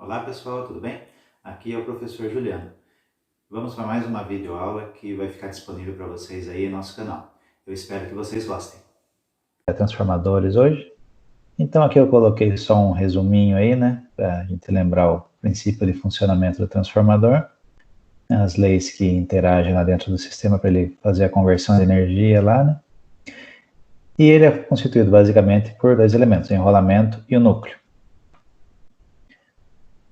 Olá pessoal, tudo bem? Aqui é o professor Juliano. Vamos para mais uma videoaula que vai ficar disponível para vocês aí no nosso canal. Eu espero que vocês gostem. Transformadores hoje. Então aqui eu coloquei só um resuminho aí, né? Para a gente lembrar o princípio de funcionamento do transformador. As leis que interagem lá dentro do sistema para ele fazer a conversão de energia lá, né? E ele é constituído basicamente por dois elementos, o enrolamento e o núcleo.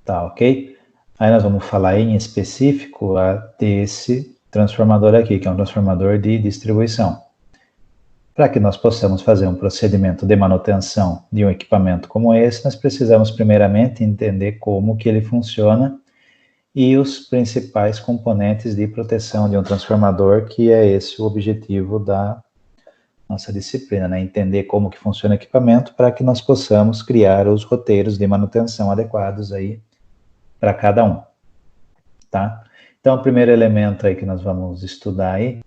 Tá, ok? Aí nós vamos falar em específico desse transformador aqui, que é um transformador de distribuição. Para que nós possamos fazer um procedimento de manutenção de um equipamento como esse, nós precisamos primeiramente entender como que ele funciona e os principais componentes de proteção de um transformador, que é esse o objetivo da nossa disciplina, né? Entender como que funciona o equipamento para que nós possamos criar os roteiros de manutenção adequados aí para cada um, tá? Então, o primeiro elemento aí que nós vamos estudar aí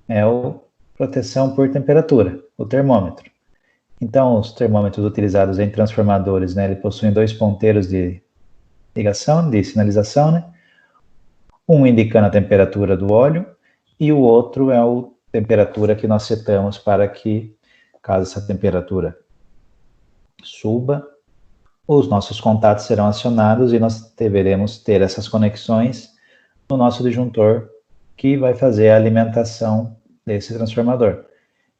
é o proteção por temperatura, o termômetro. Então, os termômetros utilizados em transformadores, né, ele possuem dois ponteiros de ligação, de sinalização, né? Um indicando a temperatura do óleo e o outro é a temperatura que nós setamos para que, caso essa temperatura suba, os nossos contatos serão acionados e nós deveremos ter essas conexões no nosso disjuntor que vai fazer a alimentação desse transformador.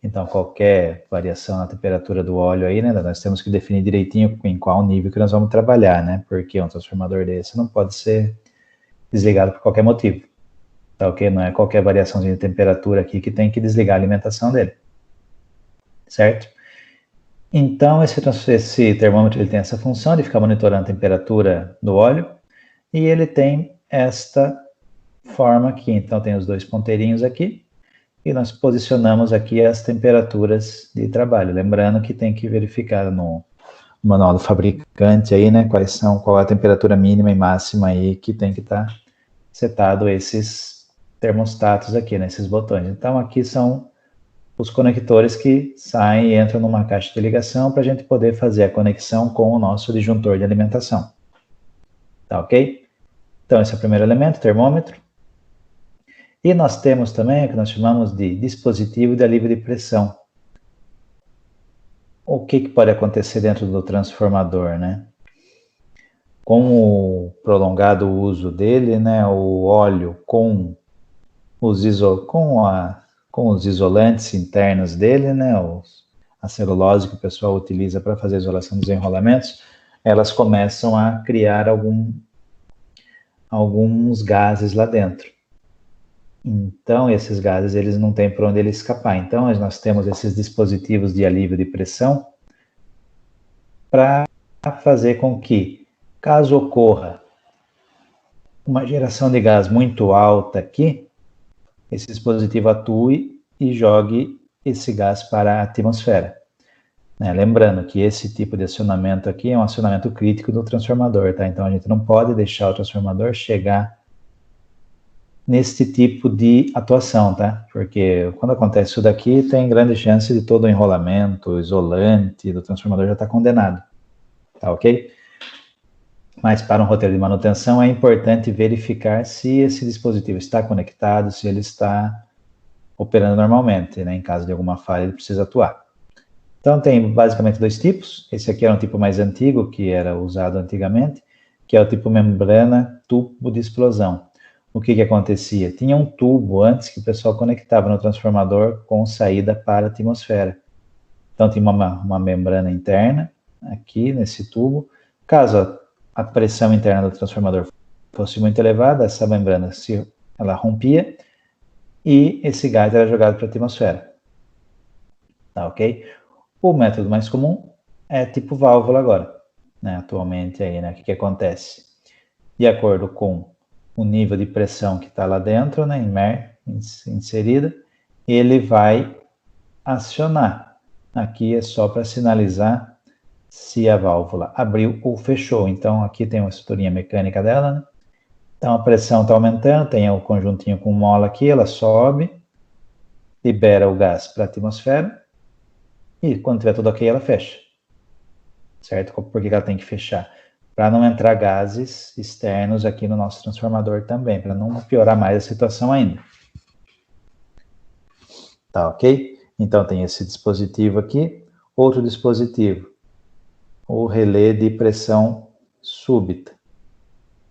Então, qualquer variação na temperatura do óleo aí, né, nós temos que definir direitinho em qual nível que nós vamos trabalhar, né, porque um transformador desse não pode ser desligado por qualquer motivo, tá ok? Não é qualquer variaçãozinha de temperatura aqui que tem que desligar a alimentação dele, certo? Então, esse termômetro ele tem essa função de ficar monitorando a temperatura do óleo e ele tem esta forma aqui. Então, tem os dois ponteirinhos aqui e nós posicionamos aqui as temperaturas de trabalho. Lembrando que tem que verificar no manual do fabricante aí, né, qual é a temperatura mínima e máxima aí que tem que estar setado esses termostatos aqui, né, esses botões. Então, aqui são os conectores que saem e entram numa caixa de ligação para a gente poder fazer a conexão com o nosso disjuntor de alimentação. Tá ok? Então, esse é o primeiro elemento, termômetro. E nós temos também o que nós chamamos de dispositivo de alívio de pressão. O que pode acontecer dentro do transformador, né? Com o prolongado uso dele, né, o óleo com os isolantes internos dele, né, a celulose que o pessoal utiliza para fazer a isolação dos enrolamentos, elas começam a criar alguns gases lá dentro. Então, esses gases, eles não têm por onde ele escapar. Então, nós temos esses dispositivos de alívio de pressão para fazer com que, caso ocorra uma geração de gás muito alta aqui, esse dispositivo atue e jogue esse gás para a atmosfera. Né? Lembrando que esse tipo de acionamento aqui é um acionamento crítico do transformador, tá? Então, a gente não pode deixar o transformador chegar nesse tipo de atuação, tá? Porque quando acontece isso daqui, tem grande chance de todo o enrolamento, o isolante do transformador já estar condenado, tá ok? Mas para um roteiro de manutenção é importante verificar se esse dispositivo está conectado, se ele está operando normalmente, né? Em caso de alguma falha, ele precisa atuar. Então tem basicamente dois tipos. Esse aqui era um tipo mais antigo, que era usado antigamente, que é o tipo membrana tubo de explosão. O que acontecia? Tinha um tubo antes que o pessoal conectava no transformador com saída para a atmosfera. Então tinha uma membrana interna aqui nesse tubo. Caso a pressão interna do transformador fosse muito elevada, essa membrana ela rompia e esse gás era jogado para a atmosfera. Tá ok? O método mais comum é tipo válvula agora, né? Atualmente aí, né? O que acontece? De acordo com o nível de pressão que está lá dentro, né, inserida, ele vai acionar. Aqui é só para sinalizar se a válvula abriu ou fechou. Então, aqui tem uma estruturinha mecânica dela, né? Então, a pressão está aumentando, tem o conjuntinho com mola aqui, ela sobe, libera o gás para a atmosfera, e quando tiver tudo ok, ela fecha. Certo? Por que ela tem que fechar? para não entrar gases externos aqui no nosso transformador também, para não piorar mais a situação ainda. Tá ok? Então tem esse dispositivo aqui, outro dispositivo, o relé de pressão súbita.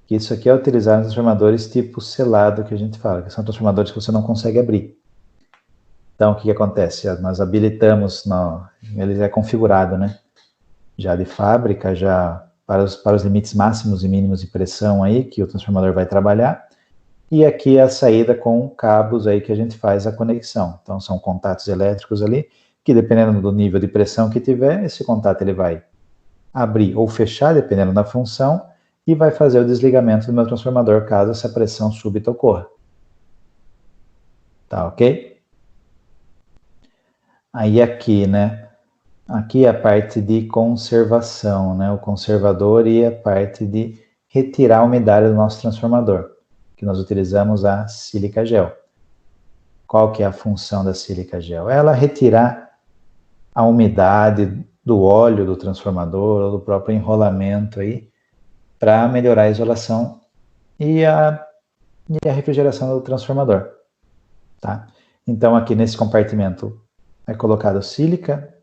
Isso aqui é utilizado em transformadores tipo selado, que a gente fala, que são transformadores que você não consegue abrir. Então, o que acontece? Nós habilitamos, ele é configurado, né? Já de fábrica, já para os limites máximos e mínimos de pressão aí, que o transformador vai trabalhar. E aqui é a saída com cabos aí que a gente faz a conexão. Então, são contatos elétricos ali, que dependendo do nível de pressão que tiver, esse contato ele vai abrir ou fechar, dependendo da função, e vai fazer o desligamento do meu transformador, caso essa pressão súbita ocorra. Tá ok? Aí aqui, né? Aqui é a parte de conservação, né? O conservador e a parte de retirar a umidade do nosso transformador, que nós utilizamos a sílica gel. Qual que é a função da sílica gel? Ela retirar a umidade do óleo do transformador ou do próprio enrolamento aí, para melhorar a isolação e a refrigeração do transformador, tá? Então aqui nesse compartimento é colocado sílica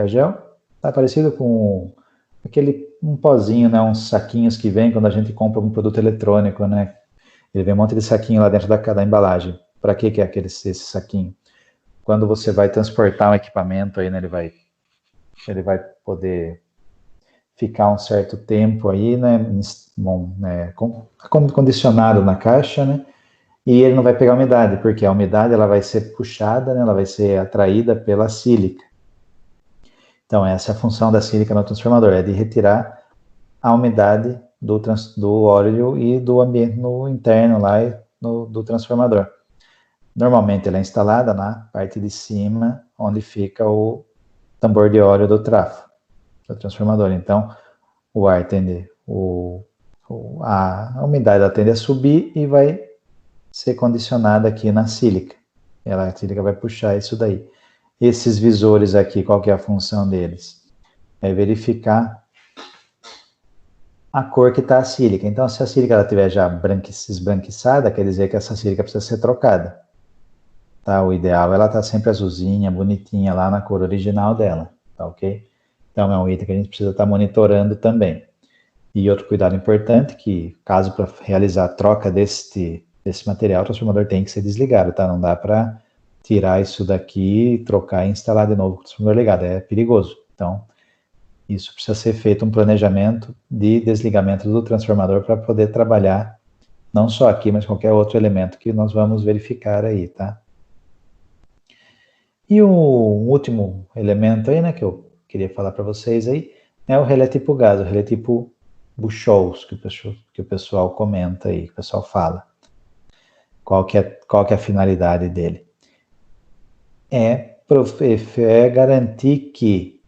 gel, tá parecido com um pozinho, né, uns saquinhos que vem quando a gente compra um produto eletrônico, né? Ele vem um monte de saquinho lá dentro da embalagem. Para que é esse saquinho? Quando você vai transportar um equipamento aí, né, ele vai poder ficar um certo tempo aí, né, condicionado na caixa, né, e ele não vai pegar umidade, porque a umidade ela vai ser puxada, né, ela vai ser atraída pela sílica. Então, essa é a função da sílica no transformador, é de retirar a umidade do óleo e do ambiente no interno lá do transformador. Normalmente ela é instalada na parte de cima, onde fica o tambor de óleo do trafo, do transformador. Então, o ar tende, a umidade ela tende a subir e vai ser condicionada aqui na sílica. A sílica vai puxar isso daí. Esses visores aqui, qual que é a função deles? É verificar a cor que está a sílica. Então, se a sílica estiver já esbranquiçada, quer dizer que essa sílica precisa ser trocada. Tá? O ideal é ela estar sempre azulzinha, bonitinha, lá na cor original dela, tá ok? Então, é um item que a gente precisa estar monitorando também. E outro cuidado importante, que caso para realizar a troca desse material, o transformador tem que ser desligado, tá? Não dá para tirar isso daqui, trocar e instalar de novo com o transformador ligado, é perigoso. Então, isso precisa ser feito um planejamento de desligamento do transformador para poder trabalhar, não só aqui, mas qualquer outro elemento que nós vamos verificar aí, tá? E o último elemento aí, né, que eu queria falar para vocês aí, é o relé tipo gás, o relé tipo Buchholz, que o pessoal comenta aí, que o pessoal fala. Qual que é a finalidade dele? É garantir que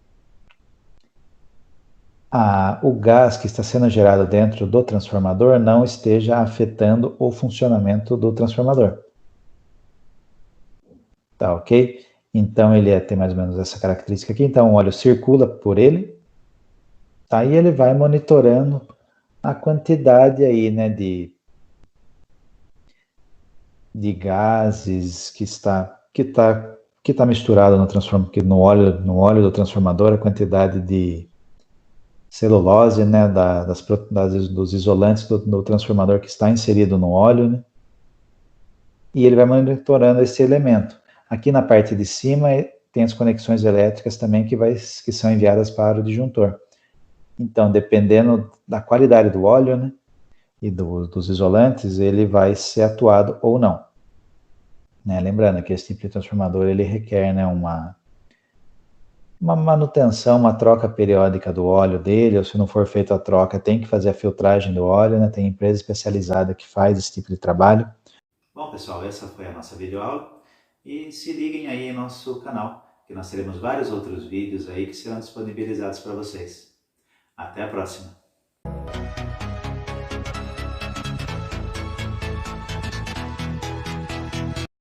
o gás que está sendo gerado dentro do transformador não esteja afetando o funcionamento do transformador. Tá ok? Então ele tem mais ou menos essa característica aqui. Então o óleo circula por ele, tá? E ele vai monitorando a quantidade aí, né, de gases que está misturado no óleo do transformador, a quantidade de celulose, né, dos isolantes do transformador que está inserido no óleo, né? E ele vai monitorando esse elemento. Aqui na parte de cima tem as conexões elétricas também que são enviadas para o disjuntor. Então, dependendo da qualidade do óleo, né, e dos isolantes, ele vai ser atuado ou não. Né? Lembrando que esse tipo de transformador ele requer, né, uma manutenção, uma troca periódica do óleo dele, ou se não for feita a troca, tem que fazer a filtragem do óleo, né? Tem empresa especializada que faz esse tipo de trabalho. Bom, pessoal, essa foi a nossa videoaula e se liguem aí em nosso canal, que nós teremos vários outros vídeos aí que serão disponibilizados para vocês. Até a próxima!